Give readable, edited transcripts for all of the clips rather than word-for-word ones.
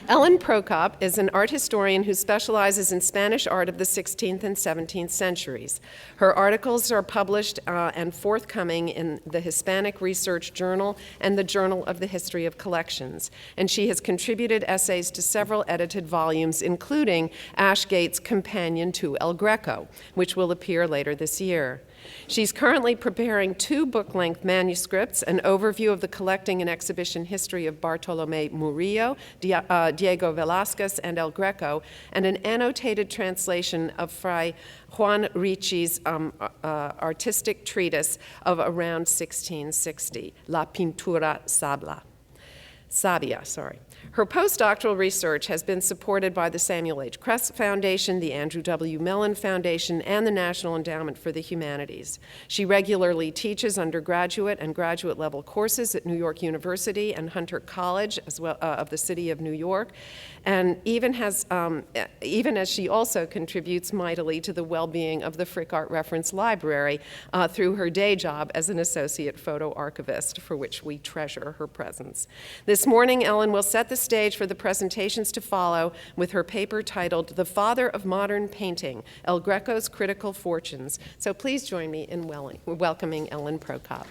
Ellen Prokop is an art historian who specializes in Spanish art of the 16th and 17th centuries. Her articles are published and forthcoming in the Hispanic Research Journal and the Journal of the History of Collections. And she has contributed essays to several edited volumes, including Ashgate's Companion to El Greco, which will appear later this year. She's currently preparing 2 book-length manuscripts, an overview of the collecting and exhibition history of Bartolomé Murillo, Diego Velázquez, and El Greco, and an annotated translation of Fray Juan Ricci's artistic treatise of around 1660, La Pintura Sabia. Her postdoctoral research has been supported by the Samuel H. Kress Foundation, the Andrew W. Mellon Foundation, and the National Endowment for the Humanities. She regularly teaches undergraduate and graduate level courses at New York University and Hunter College, as well of the city of New York, and even as she also contributes mightily to the well-being of the Frick Art Reference Library through her day job as an associate photo archivist, for which we treasure her presence. This morning, Ellen will set the stage for the presentations to follow with her paper titled The Father of Modern Painting, El Greco's Critical Fortunes. So please join me in welcoming Ellen Prokop.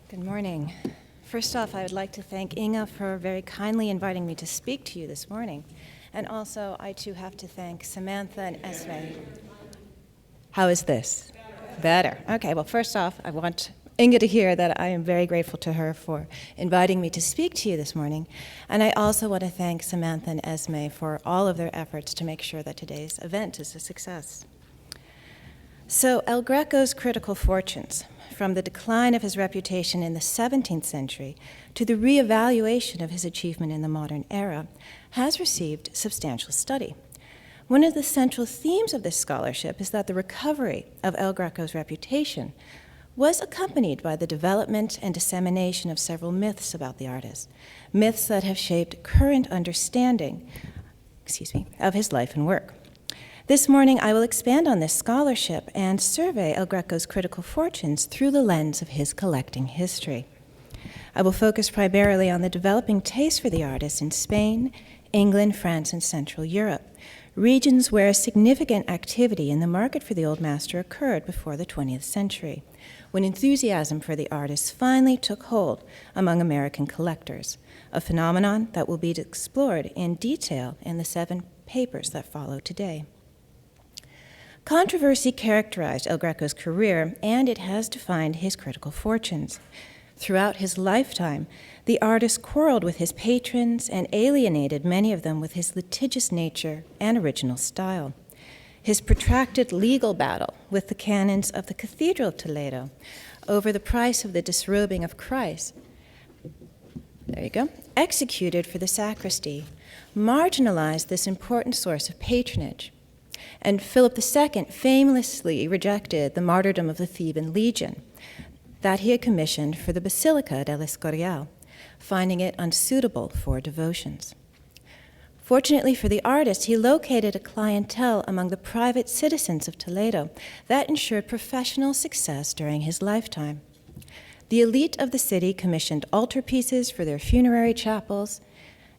Good morning. First off, I would like to thank Inga for very kindly inviting me to speak to you this morning. And also, I too have to thank Samantha and Esme. How is this? Better. Okay, well, first off, I want Inga to hear that I am very grateful to her for inviting me to speak to you this morning. And I also want to thank Samantha and Esme for all of their efforts to make sure that today's event is a success. So, El Greco's critical fortunes, from the decline of his reputation in the 17th century to the reevaluation of his achievement in the modern era, has received substantial study. One of the central themes of this scholarship is that the recovery of El Greco's reputation was accompanied by the development and dissemination of several myths about the artist, myths that have shaped current understanding, of his life and work. This morning, I will expand on this scholarship and survey El Greco's critical fortunes through the lens of his collecting history. I will focus primarily on the developing taste for the artist in Spain, England, France, and Central Europe, regions where significant activity in the market for the Old Master occurred before the 20th century, when enthusiasm for the artist finally took hold among American collectors, a phenomenon that will be explored in detail in the 7 papers that follow today. Controversy characterized El Greco's career, and it has defined his critical fortunes. Throughout his lifetime, the artist quarreled with his patrons and alienated many of them with his litigious nature and original style. His protracted legal battle with the canons of the Cathedral of Toledo over the price of the disrobing of Christ, executed for the sacristy, marginalized this important source of patronage. And Philip II famously rejected the martyrdom of the Theban legion that he had commissioned for the Basilica del Escorial, finding it unsuitable for devotions. Fortunately for the artist, he located a clientele among the private citizens of Toledo that ensured professional success during his lifetime. The elite of the city commissioned altarpieces for their funerary chapels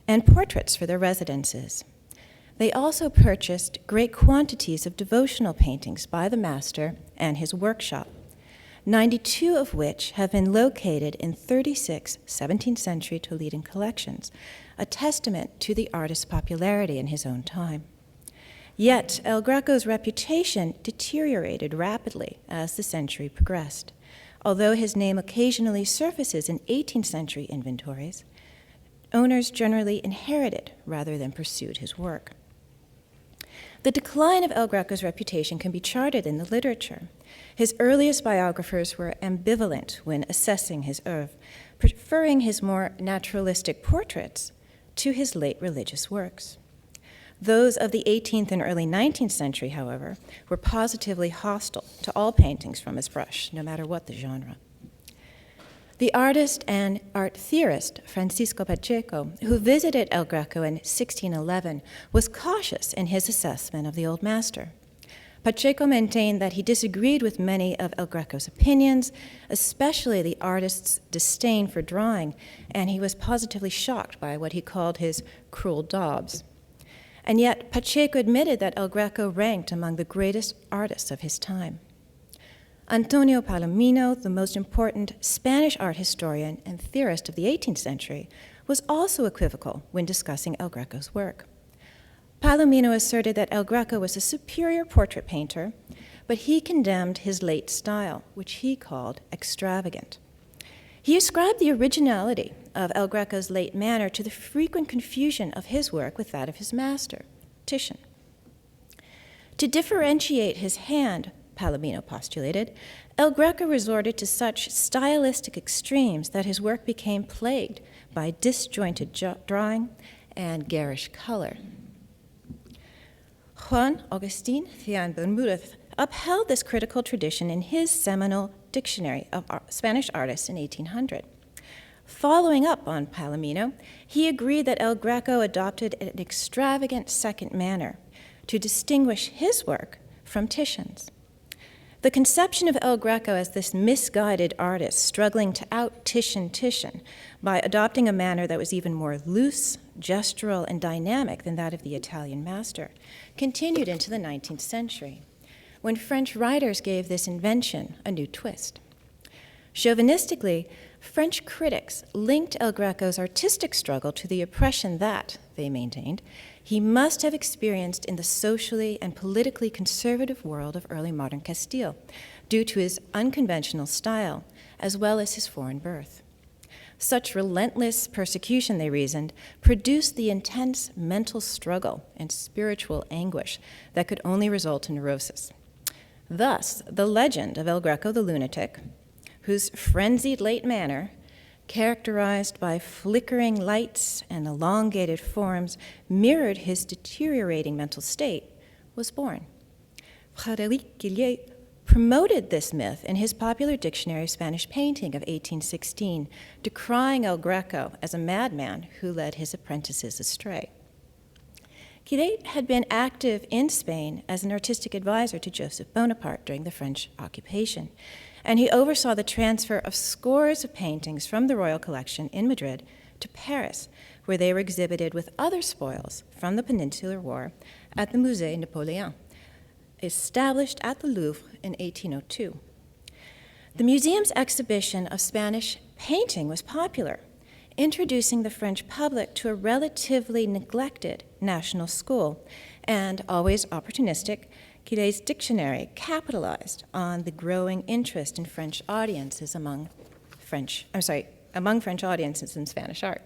and portraits for their residences. They also purchased great quantities of devotional paintings by the master and his workshop, 92 of which have been located in 36 17th century Toledan collections, a testament to the artist's popularity in his own time. Yet, El Greco's reputation deteriorated rapidly as the century progressed. Although his name occasionally surfaces in 18th century inventories, owners generally inherited rather than pursued his work. The decline of El Greco's reputation can be charted in the literature. His earliest biographers were ambivalent when assessing his oeuvre, preferring his more naturalistic portraits to his late religious works. Those of the 18th and early 19th century, however, were positively hostile to all paintings from his brush, no matter what the genre. The artist and art theorist Francisco Pacheco, who visited El Greco in 1611, was cautious in his assessment of the Old Master. Pacheco maintained that he disagreed with many of El Greco's opinions, especially the artist's disdain for drawing, and he was positively shocked by what he called his cruel daubs. And yet, Pacheco admitted that El Greco ranked among the greatest artists of his time. Antonio Palomino, the most important Spanish art historian and theorist of the 18th century, was also equivocal when discussing El Greco's work. Palomino asserted that El Greco was a superior portrait painter, but he condemned his late style, which he called extravagant. He ascribed the originality of El Greco's late manner to the frequent confusion of his work with that of his master, Titian. To differentiate his hand, Palomino postulated, El Greco resorted to such stylistic extremes that his work became plagued by disjointed drawing and garish color. Juan Agustín Cian Bermúdez upheld this critical tradition in his seminal Dictionary of Spanish Artists in 1800. Following up on Palomino, he agreed that El Greco adopted an extravagant second manner to distinguish his work from Titian's. The conception of El Greco as this misguided artist struggling to out-Titian by adopting a manner that was even more loose, gestural, and dynamic than that of the Italian master continued into the 19th century, when French writers gave this invention a new twist. Chauvinistically, French critics linked El Greco's artistic struggle to the oppression that, they maintained, he must have experienced in the socially and politically conservative world of early modern Castile, due to his unconventional style, as well as his foreign birth. Such relentless persecution, they reasoned, produced the intense mental struggle and spiritual anguish that could only result in neurosis. Thus, the legend of El Greco the lunatic, whose frenzied late manner, characterized by flickering lights and elongated forms, mirrored his deteriorating mental state, was born. Frédéric Guillet promoted this myth in his popular Dictionary of Spanish Painting of 1816, decrying El Greco as a madman who led his apprentices astray. Guillet had been active in Spain as an artistic advisor to Joseph Bonaparte during the French occupation, and he oversaw the transfer of scores of paintings from the royal collection in Madrid to Paris, where they were exhibited with other spoils from the Peninsular War at the Musée Napoléon, established at the Louvre in 1802. The museum's exhibition of Spanish painting was popular, introducing the French public to a relatively neglected national school, and always opportunistic, Guillet's dictionary capitalized on the growing interest in French audiences among French audiences in Spanish art.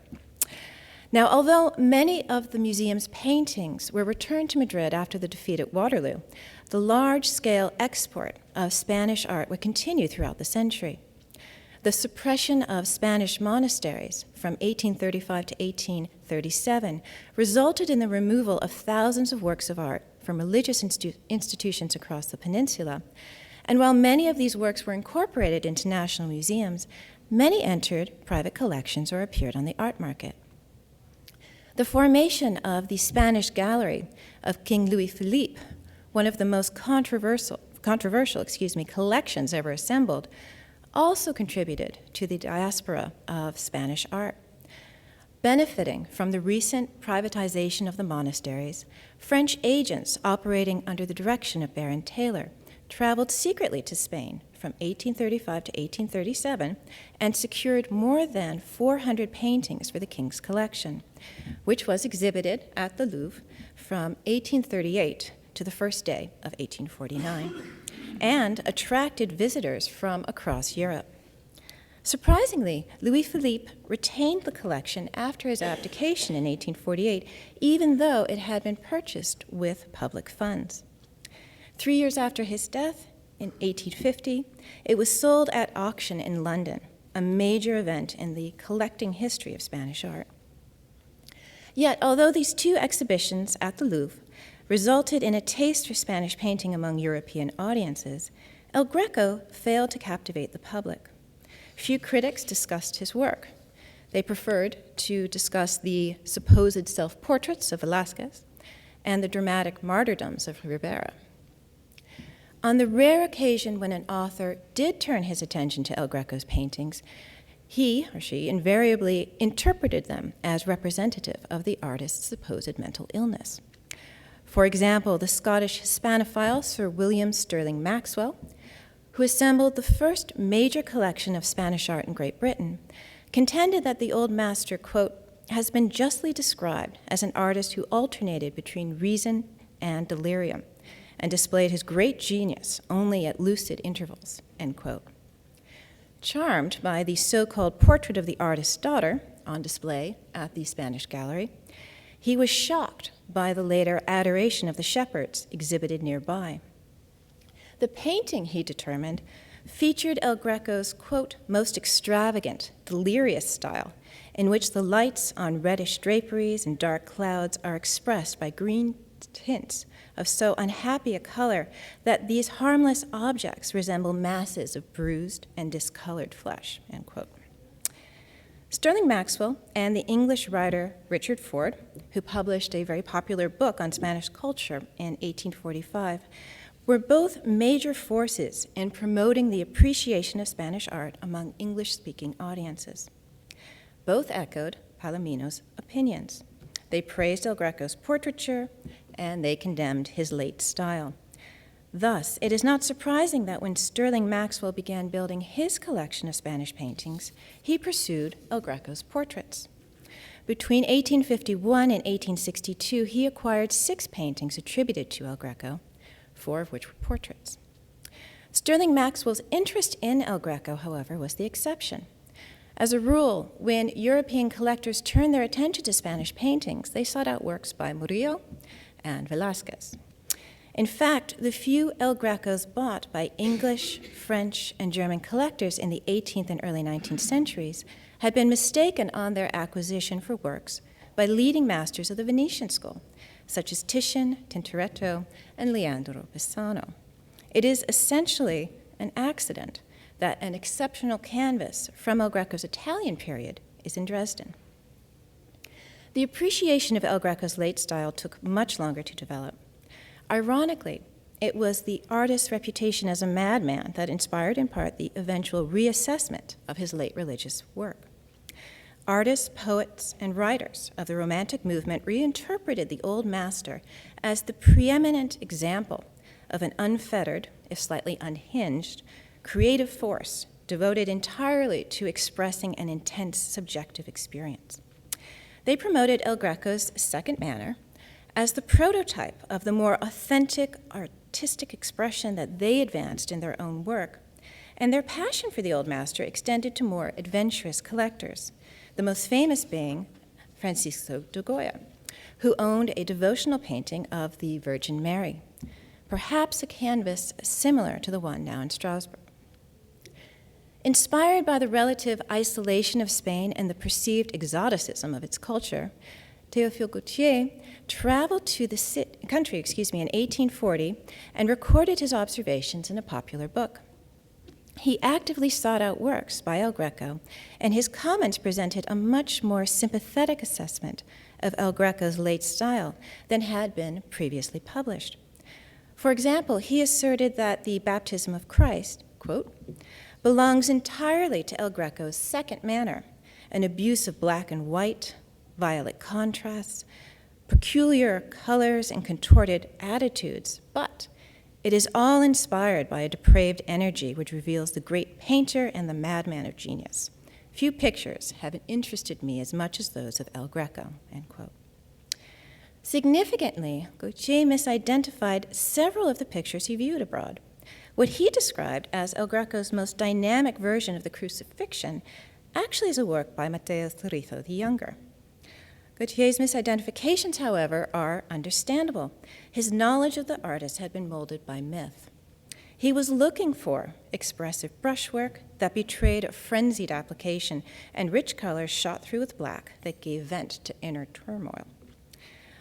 Now, although many of the museum's paintings were returned to Madrid after the defeat at Waterloo, the large-scale export of Spanish art would continue throughout the century. The suppression of Spanish monasteries from 1835 to 1837 resulted in the removal of thousands of works of art from religious institutions across the peninsula. And while many of these works were incorporated into national museums, many entered private collections or appeared on the art market. The formation of the Spanish Gallery of King Louis Philippe, one of the most controversial collections ever assembled, also contributed to the diaspora of Spanish art. Benefiting from the recent privatization of the monasteries, French agents operating under the direction of Baron Taylor traveled secretly to Spain from 1835 to 1837 and secured more than 400 paintings for the king's collection, which was exhibited at the Louvre from 1838 to the first day of 1849, and attracted visitors from across Europe. Surprisingly, Louis Philippe retained the collection after his abdication in 1848, even though it had been purchased with public funds. 3 years after his death, in 1850, it was sold at auction in London, a major event in the collecting history of Spanish art. Yet, although these two exhibitions at the Louvre resulted in a taste for Spanish painting among European audiences, El Greco failed to captivate the public. Few critics discussed his work. They preferred to discuss the supposed self-portraits of Velázquez and the dramatic martyrdoms of Ribera. On the rare occasion when an author did turn his attention to El Greco's paintings, he or she invariably interpreted them as representative of the artist's supposed mental illness. For example, the Scottish Hispanophile Sir William Sterling Maxwell, who assembled the first major collection of Spanish art in Great Britain, contended that the old master, quote, has been justly described as an artist who alternated between reason and delirium and displayed his great genius only at lucid intervals, end quote. Charmed by the so-called portrait of the artist's daughter on display at the Spanish Gallery, he was shocked by the later adoration of the shepherds exhibited nearby. The painting, he determined, featured El Greco's, quote, most extravagant, delirious style, in which the lights on reddish draperies and dark clouds are expressed by green tints of so unhappy a color that these harmless objects resemble masses of bruised and discolored flesh, end quote. Sterling Maxwell and the English writer Richard Ford, who published a very popular book on Spanish culture in 1845, were both major forces in promoting the appreciation of Spanish art among English-speaking audiences. Both echoed Palomino's opinions. They praised El Greco's portraiture, and they condemned his late style. Thus, it is not surprising that when Sterling Maxwell began building his collection of Spanish paintings, he pursued El Greco's portraits. Between 1851 and 1862, he acquired 6 paintings attributed to El Greco, 4 of which were portraits. Sterling Maxwell's interest in El Greco, however, was the exception. As a rule, when European collectors turned their attention to Spanish paintings, they sought out works by Murillo and Velázquez. In fact, the few El Grecos bought by English, French, and German collectors in the 18th and early 19th centuries had been mistaken on their acquisition for works by leading masters of the Venetian school, such as Titian, Tintoretto, and Leandro Pisano. It is essentially an accident that an exceptional canvas from El Greco's Italian period is in Dresden. The appreciation of El Greco's late style took much longer to develop. Ironically, it was the artist's reputation as a madman that inspired in part the eventual reassessment of his late religious work. Artists, poets, and writers of the Romantic movement reinterpreted the old master as the preeminent example of an unfettered, if slightly unhinged, creative force devoted entirely to expressing an intense subjective experience. They promoted El Greco's second manner as the prototype of the more authentic artistic expression that they advanced in their own work, and their passion for the old master extended to more adventurous collectors, the most famous being Francisco de Goya, who owned a devotional painting of the Virgin Mary, perhaps a canvas similar to the one now in Strasbourg. Inspired by the relative isolation of Spain and the perceived exoticism of its culture, Théophile Gautier traveled to the country in 1840 and recorded his observations in a popular book. He actively sought out works by El Greco, and his comments presented a much more sympathetic assessment of El Greco's late style than had been previously published. For example, he asserted that the baptism of Christ, quote, belongs entirely to El Greco's second manner, an abuse of black and white, violet contrasts, peculiar colors, and contorted attitudes, but it is all inspired by a depraved energy which reveals the great painter and the madman of genius. Few pictures have interested me as much as those of El Greco, end quote. Significantly, Gautier misidentified several of the pictures he viewed abroad. What he described as El Greco's most dynamic version of the crucifixion actually is a work by Mateo Rizzo the Younger. Gautier's misidentifications, however, are understandable. His knowledge of the artist had been molded by myth. He was looking for expressive brushwork that betrayed a frenzied application and rich colors shot through with black that gave vent to inner turmoil.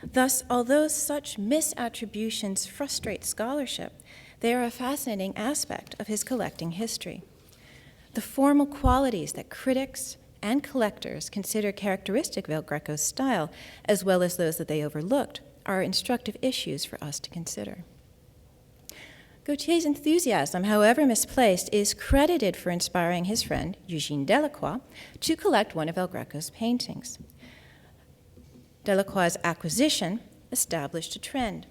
Thus, although such misattributions frustrate scholarship, they are a fascinating aspect of his collecting history. The formal qualities that critics and collectors consider characteristic of El Greco's style, as well as those that they overlooked, are instructive issues for us to consider. Gautier's enthusiasm, however misplaced, is credited for inspiring his friend, Eugène Delacroix, to collect one of El Greco's paintings. Delacroix's acquisition established a trend.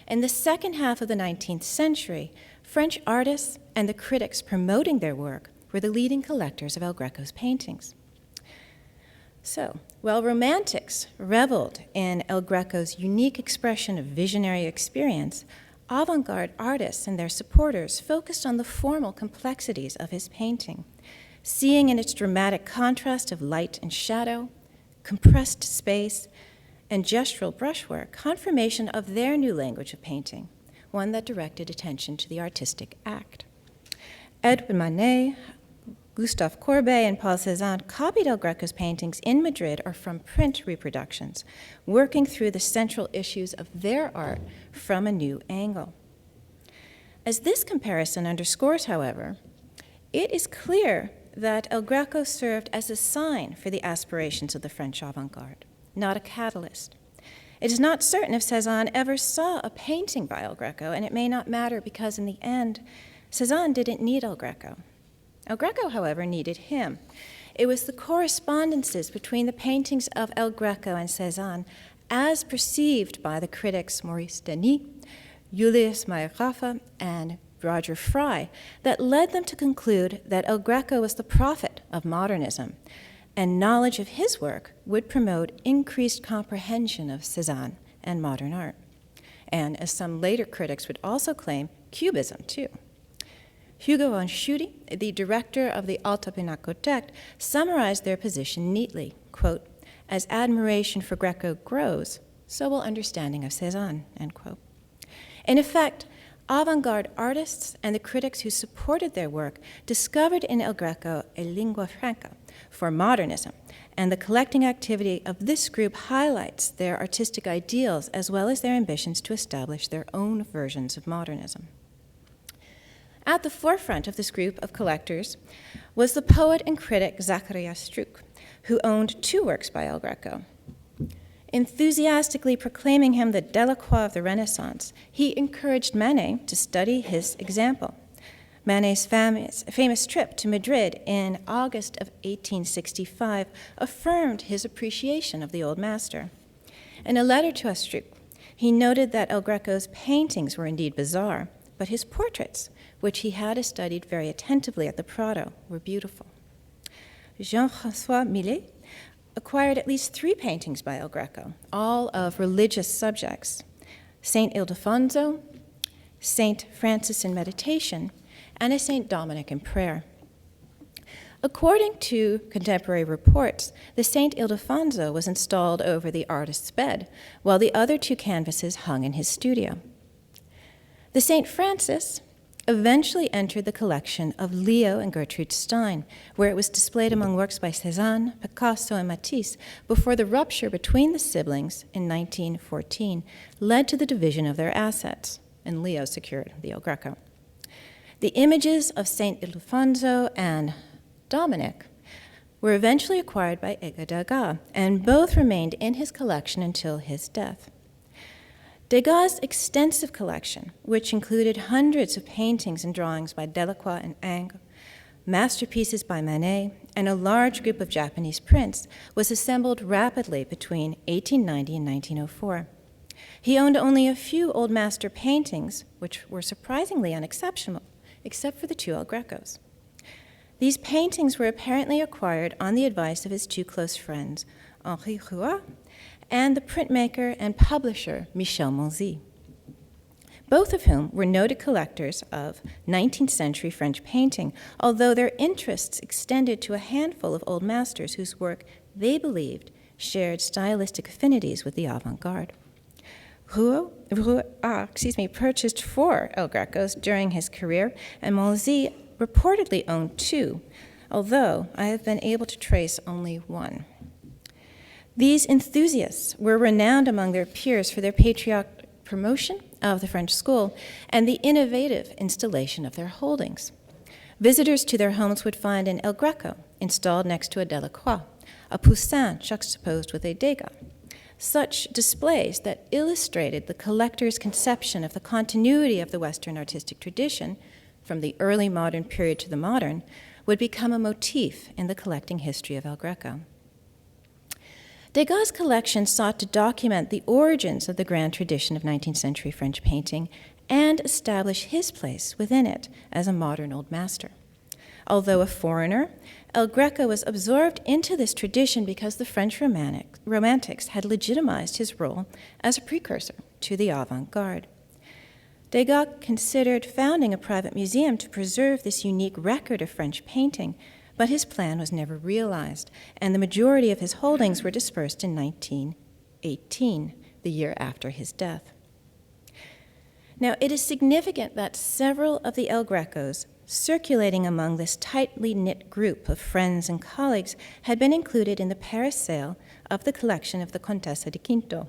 In the second half of the 19th century, French artists and the critics promoting their work were the leading collectors of El Greco's paintings. So, while Romantics reveled in El Greco's unique expression of visionary experience, avant-garde artists and their supporters focused on the formal complexities of his painting, seeing in its dramatic contrast of light and shadow, compressed space, and gestural brushwork confirmation of their new language of painting, one that directed attention to the artistic act. Edwin Manet, Gustave Courbet, and Paul Cézanne copied El Greco's paintings in Madrid or from print reproductions, working through the central issues of their art from a new angle. As this comparison underscores, however, it is clear that El Greco served as a sign for the aspirations of the French avant-garde, not a catalyst. It is not certain if Cézanne ever saw a painting by El Greco, and it may not matter because in the end, Cézanne didn't need El Greco. El Greco, however, needed him. It was the correspondences between the paintings of El Greco and Cézanne, as perceived by the critics Maurice Denis, Julius Mayer-Raffa, and Roger Fry, that led them to conclude that El Greco was the prophet of modernism, and knowledge of his work would promote increased comprehension of Cézanne and modern art. And as some later critics would also claim, Cubism, too. Hugo von Schutte, the director of the Alta Pinakothek, summarized their position neatly, quote, "As admiration for Greco grows, so will understanding of Cézanne," end quote. In effect, avant-garde artists and the critics who supported their work discovered in El Greco a lingua franca for modernism, and the collecting activity of this group highlights their artistic ideals as well as their ambitions to establish their own versions of modernism. At the forefront of this group of collectors was the poet and critic Zacharias Struck, who owned 2 works by El Greco. Enthusiastically proclaiming him the Delacroix of the Renaissance, he encouraged Manet to study his example. Manet's famous trip to Madrid in August of 1865 affirmed his appreciation of the old master. In a letter to Struck, he noted that El Greco's paintings were indeed bizarre, but his portraits, which he had studied very attentively at the Prado, were beautiful. Jean-François Millet acquired at least 3 paintings by El Greco, all of religious subjects: Saint Ildefonso, Saint Francis in Meditation, and a Saint Dominic in Prayer. According to contemporary reports, the Saint Ildefonso was installed over the artist's bed, while the other 2 canvases hung in his studio. The Saint Francis eventually entered the collection of Leo and Gertrude Stein, where it was displayed among works by Cézanne, Picasso, and Matisse before the rupture between the siblings in 1914 led to the division of their assets, and Leo secured the El Greco. The images of Saint Ildefonso and Dominic were eventually acquired by Edgar Degas, and both remained in his collection until his death. Degas' extensive collection, which included hundreds of paintings and drawings by Delacroix and Ingres, masterpieces by Manet, and a large group of Japanese prints, was assembled rapidly between 1890 and 1904. He owned only a few old master paintings, which were surprisingly unexceptional, except for the 2 El Grecos. These paintings were apparently acquired on the advice of his 2 close friends, Henri Rouat and the printmaker and publisher Michel Monzi, both of whom were noted collectors of 19th century French painting, although their interests extended to a handful of old masters whose work they believed shared stylistic affinities with the avant-garde. Rouat purchased 4 El Grecos during his career, and Monzi reportedly owned 2, although I have been able to trace only 1. These enthusiasts were renowned among their peers for their patriotic promotion of the French school and the innovative installation of their holdings. Visitors to their homes would find an El Greco installed next to a Delacroix, a Poussin juxtaposed with a Degas, Such displays that illustrated the collector's conception of the continuity of the Western artistic tradition, from the early modern period to the modern, would become a motif in the collecting history of El Greco. Degas' collection sought to document the origins of the grand tradition of 19th century French painting and establish his place within it as a modern old master. Although a foreigner, El Greco was absorbed into this tradition because the French Romantics had legitimized his role as a precursor to the avant-garde. Degas considered founding a private museum to preserve this unique record of French painting, but his plan was never realized, and the majority of his holdings were dispersed in 1918, the year after his death. Now, it is significant that several of the El Grecos circulating among this tightly knit group of friends and colleagues had been included in the Paris sale of the collection of the Contessa de Quinto,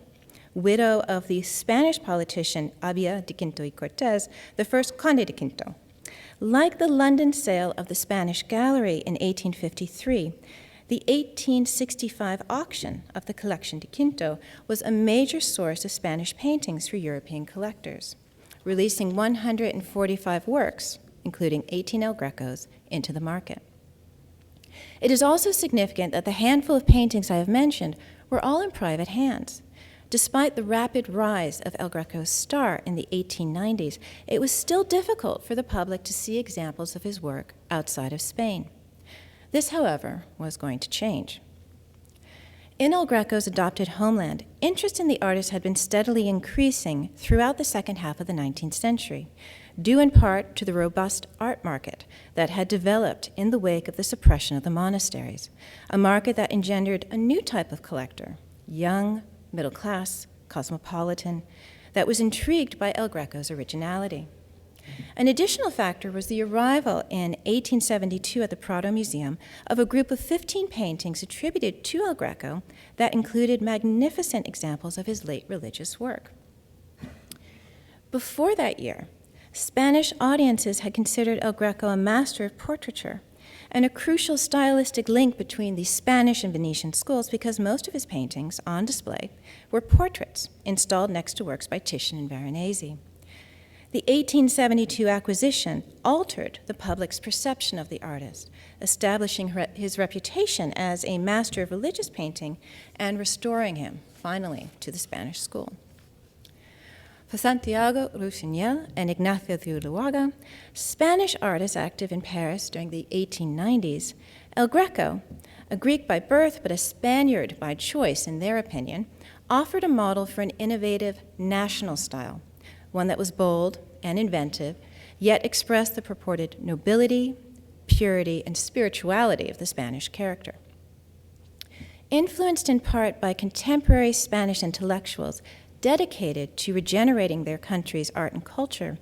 widow of the Spanish politician Abia de Quinto y Cortez, the first Conde de Quinto. Like the London sale of the Spanish Gallery in 1853, the 1865 auction of the Collection de Quinto was a major source of Spanish paintings for European collectors, releasing 145 works, including 18 El Grecos, into the market. It is also significant that the handful of paintings I have mentioned were all in private hands. Despite the rapid rise of El Greco's star in the 1890s, it was still difficult for the public to see examples of his work outside of Spain. This, however, was going to change. In El Greco's adopted homeland, interest in the artist had been steadily increasing throughout the second half of the 19th century, due in part to the robust art market that had developed in the wake of the suppression of the monasteries, a market that engendered a new type of collector, young, middle class, cosmopolitan, that was intrigued by El Greco's originality. An additional factor was the arrival in 1872 at the Prado Museum of a group of 15 paintings attributed to El Greco that included magnificent examples of his late religious work. Before that year, Spanish audiences had considered El Greco a master of portraiture and a crucial stylistic link between the Spanish and Venetian schools because most of his paintings on display were portraits installed next to works by Titian and Veronese. The 1872 acquisition altered the public's perception of the artist, establishing his reputation as a master of religious painting and restoring him, finally, to the Spanish school. For Santiago Rusiñol and Ignacio de Zuloaga, Spanish artists active in Paris during the 1890s, El Greco, a Greek by birth but a Spaniard by choice in their opinion, offered a model for an innovative national style, one that was bold and inventive, yet expressed the purported nobility, purity, and spirituality of the Spanish character. Influenced in part by contemporary Spanish intellectuals dedicated to regenerating their country's art and culture,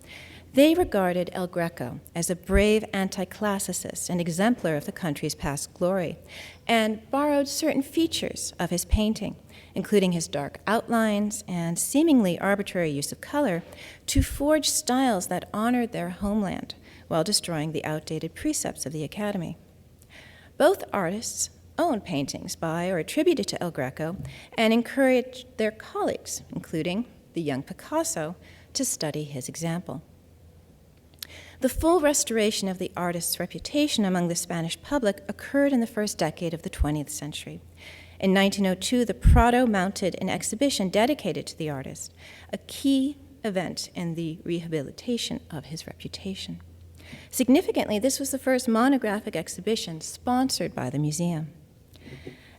they regarded El Greco as a brave anti-classicist and exemplar of the country's past glory, and borrowed certain features of his painting, including his dark outlines and seemingly arbitrary use of color, to forge styles that honored their homeland while destroying the outdated precepts of the Academy. Both artists owned paintings by or attributed to El Greco and encouraged their colleagues, including the young Picasso, to study his example. The full restoration of the artist's reputation among the Spanish public occurred in the first decade of the 20th century. In 1902, the Prado mounted an exhibition dedicated to the artist, a key event in the rehabilitation of his reputation. Significantly, this was the first monographic exhibition sponsored by the museum.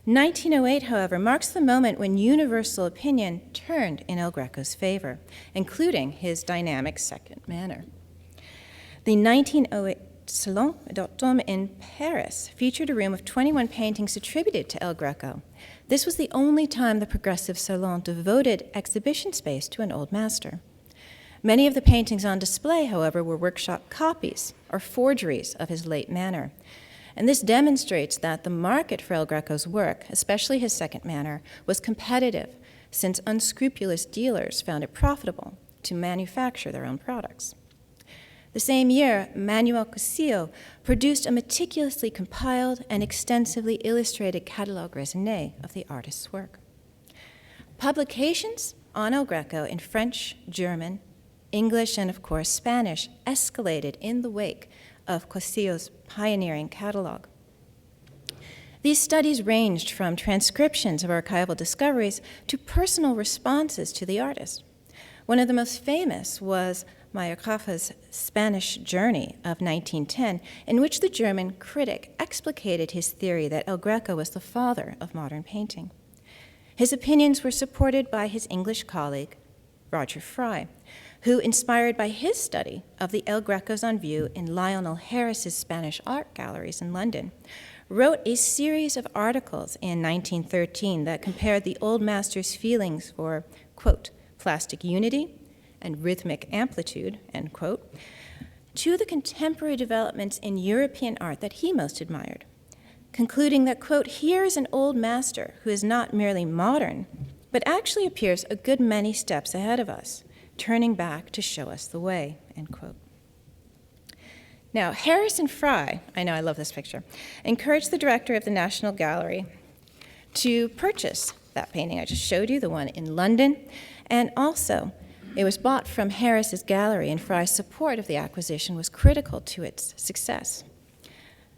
1908, however, marks the moment when universal opinion turned in El Greco's favor, including his dynamic second manner. The 1908 Salon d'Automne in Paris featured a room of 21 paintings attributed to El Greco. This was the only time the progressive salon devoted exhibition space to an old master. Many of the paintings on display, however, were workshop copies or forgeries of his late manner. And this demonstrates that the market for El Greco's work, especially his second manner, was competitive, since unscrupulous dealers found it profitable to manufacture their own products. The same year, Manuel Cosillo produced a meticulously compiled and extensively illustrated catalogue raisonné of the artist's work. Publications on El Greco in French, German, English, and of course Spanish escalated in the wake of Cosillo's pioneering catalog. These studies ranged from transcriptions of archival discoveries to personal responses to the artist. One of the most famous was Mayorkaffa's Spanish Journey of 1910, in which the German critic explicated his theory that El Greco was the father of modern painting. His opinions were supported by his English colleague, Roger Fry, who, inspired by his study of the El Grecos on view in Lionel Harris's Spanish art galleries in London, wrote a series of articles in 1913 that compared the old master's feelings for, quote, plastic unity and rhythmic amplitude, end quote, to the contemporary developments in European art that he most admired, concluding that, quote, here is an old master who is not merely modern, but actually appears a good many steps ahead of us, turning back to show us the way, end quote. Now, Harris and Fry, I know I love this picture, encouraged the director of the National Gallery to purchase that painting I just showed you, the one in London, and also it was bought from Harris's gallery, and Fry's support of the acquisition was critical to its success.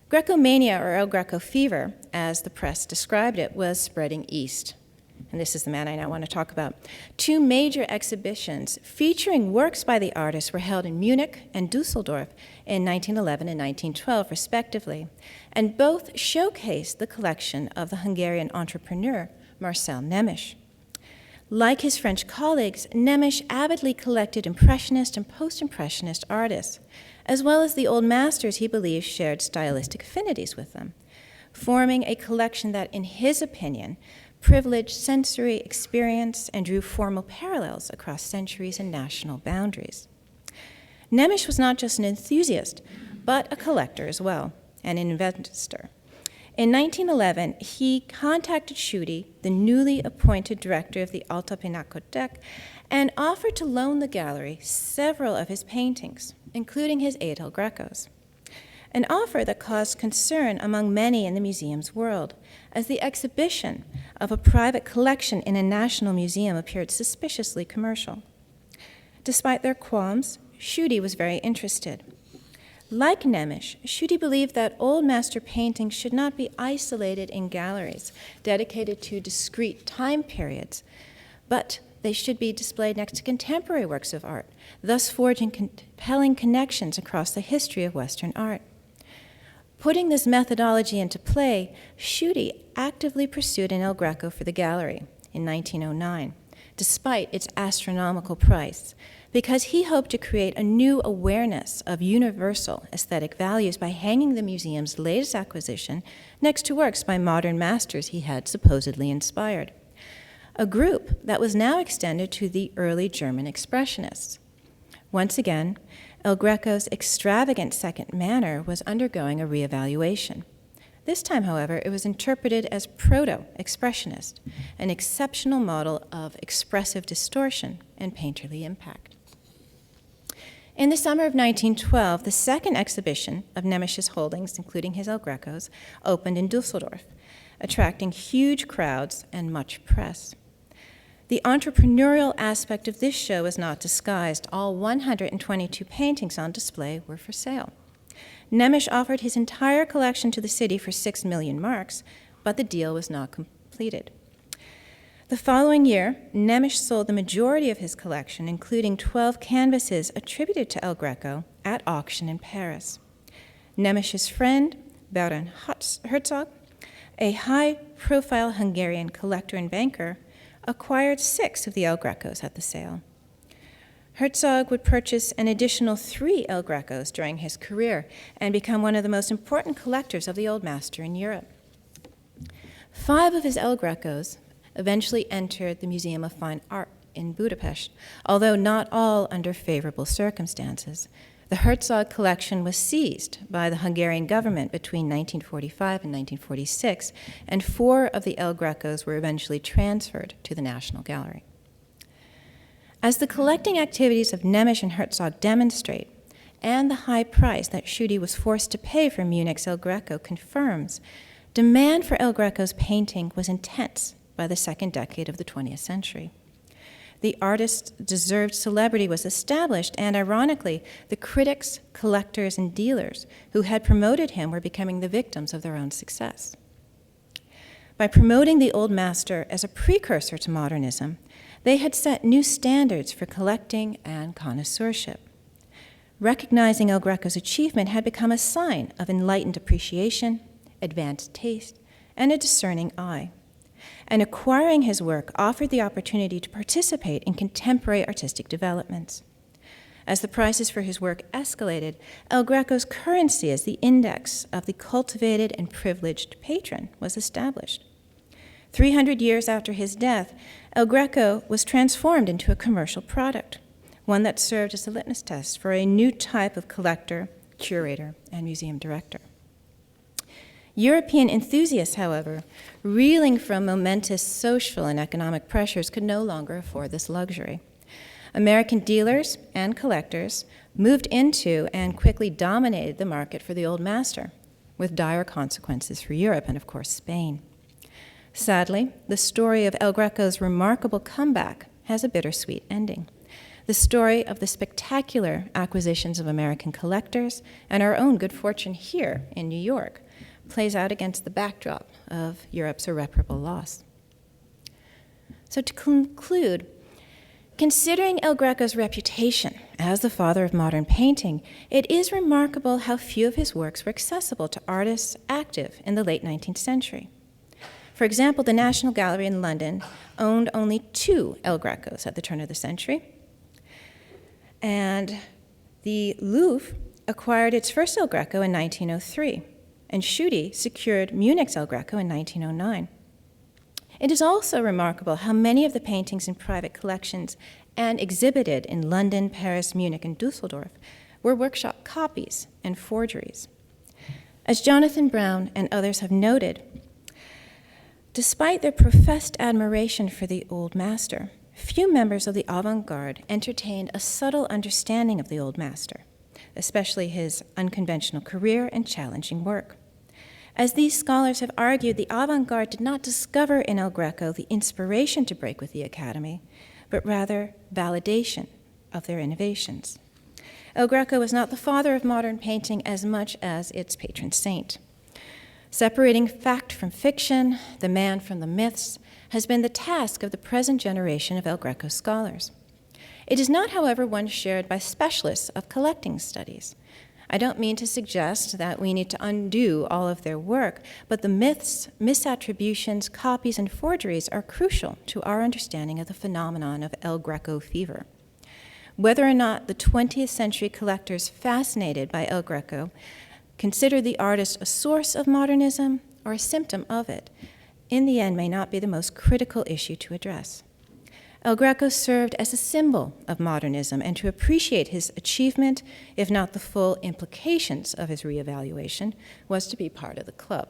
Greco Mania, or El Greco fever, as the press described it, was spreading east. And this is the man I now want to talk about. Two major exhibitions featuring works by the artist were held in Munich and Dusseldorf in 1911 and 1912, respectively, and both showcased the collection of the Hungarian entrepreneur Marcel Nemus. Like his French colleagues, Nemus avidly collected Impressionist and Post-Impressionist artists, as well as the old masters he believed shared stylistic affinities with them, forming a collection that, in his opinion, privileged sensory experience and drew formal parallels across centuries and national boundaries. Nemus was not just an enthusiast, but a collector as well, and an investor. In 1911, he contacted Schutte, the newly appointed director of the Alta Pinakothek, and offered to loan the gallery several of his paintings, including his 8 El Grecos. An offer that caused concern among many in the museum's world, as the exhibition of a private collection in a national museum appeared suspiciously commercial. Despite their qualms, Schutte was very interested. Like Nemus, Schutte believed that old master paintings should not be isolated in galleries dedicated to discrete time periods, but they should be displayed next to contemporary works of art, thus forging compelling connections across the history of Western art. Putting this methodology into play, Schutte actively pursued an El Greco for the gallery in 1909, despite its astronomical price, because he hoped to create a new awareness of universal aesthetic values by hanging the museum's latest acquisition next to works by modern masters he had supposedly inspired, a group that was now extended to the early German Expressionists. Once again, El Greco's extravagant second manner was undergoing a reevaluation. This time, however, it was interpreted as proto-expressionist, an exceptional model of expressive distortion and painterly impact. In the summer of 1912, the second exhibition of Nemus's holdings, including his El Grecos, opened in Dusseldorf, attracting huge crowds and much press. The entrepreneurial aspect of this show was not disguised. All 122 paintings on display were for sale. Nemus offered his entire collection to the city for 6 million marks, but the deal was not completed. The following year, Nemus sold the majority of his collection, including 12 canvases attributed to El Greco, at auction in Paris. Nemus's friend, Baron Herzog, a high-profile Hungarian collector and banker, acquired 6 of the El Grecos at the sale. Herzog would purchase an additional 3 El Grecos during his career and become one of the most important collectors of the old master in Europe. 5 of his El Grecos eventually entered the Museum of Fine Art in Budapest, although not all under favorable circumstances. The Herzog collection was seized by the Hungarian government between 1945 and 1946, and 4 of the El Grecos were eventually transferred to the National Gallery. As the collecting activities of Nemus and Herzog demonstrate, and the high price that Schutte was forced to pay for Munich's El Greco confirms, demand for El Greco's painting was intense by the second decade of the 20th century. The artist's deserved celebrity was established, and ironically, the critics, collectors, and dealers who had promoted him were becoming the victims of their own success. By promoting the old master as a precursor to modernism, they had set new standards for collecting and connoisseurship. Recognizing El Greco's achievement had become a sign of enlightened appreciation, advanced taste, and a discerning eye. And acquiring his work offered the opportunity to participate in contemporary artistic developments. As the prices for his work escalated, El Greco's currency as the index of the cultivated and privileged patron was established. 300 years after his death, El Greco was transformed into a commercial product, one that served as a litmus test for a new type of collector, curator, and museum director. European enthusiasts, however, reeling from momentous social and economic pressures, could no longer afford this luxury. American dealers and collectors moved into and quickly dominated the market for the old master, with dire consequences for Europe and, of course, Spain. Sadly, the story of El Greco's remarkable comeback has a bittersweet ending. The story of the spectacular acquisitions of American collectors and our own good fortune here in New York plays out against the backdrop of Europe's irreparable loss. So to conclude, considering El Greco's reputation as the father of modern painting, it is remarkable how few of his works were accessible to artists active in the late 19th century. For example, the National Gallery in London owned only 2 El Grecos at the turn of the century, and the Louvre acquired its first El Greco in 1903, and Schutte secured Munich's El Greco in 1909. It is also remarkable how many of the paintings in private collections and exhibited in London, Paris, Munich, and Dusseldorf were workshop copies and forgeries. As Jonathan Brown and others have noted, despite their professed admiration for the old master, few members of the avant-garde entertained a subtle understanding of the old master, especially his unconventional career and challenging work. As these scholars have argued, the avant-garde did not discover in El Greco the inspiration to break with the Academy, but rather validation of their innovations. El Greco was not the father of modern painting as much as its patron saint. Separating fact from fiction, the man from the myths, has been the task of the present generation of El Greco scholars. It is not, however, one shared by specialists of collecting studies. I don't mean to suggest that we need to undo all of their work, but the myths, misattributions, copies, and forgeries are crucial to our understanding of the phenomenon of El Greco fever. Whether or not the 20th century collectors fascinated by El Greco consider the artist a source of modernism or a symptom of it, in the end may not be the most critical issue to address. El Greco served as a symbol of modernism, and to appreciate his achievement, if not the full implications of his reevaluation, was to be part of the club.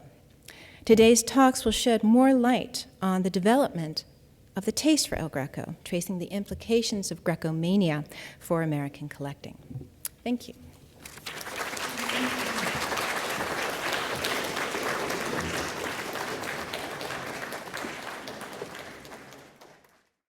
Today's talks will shed more light on the development of the taste for El Greco, tracing the implications of Greco Mania for American collecting. Thank you.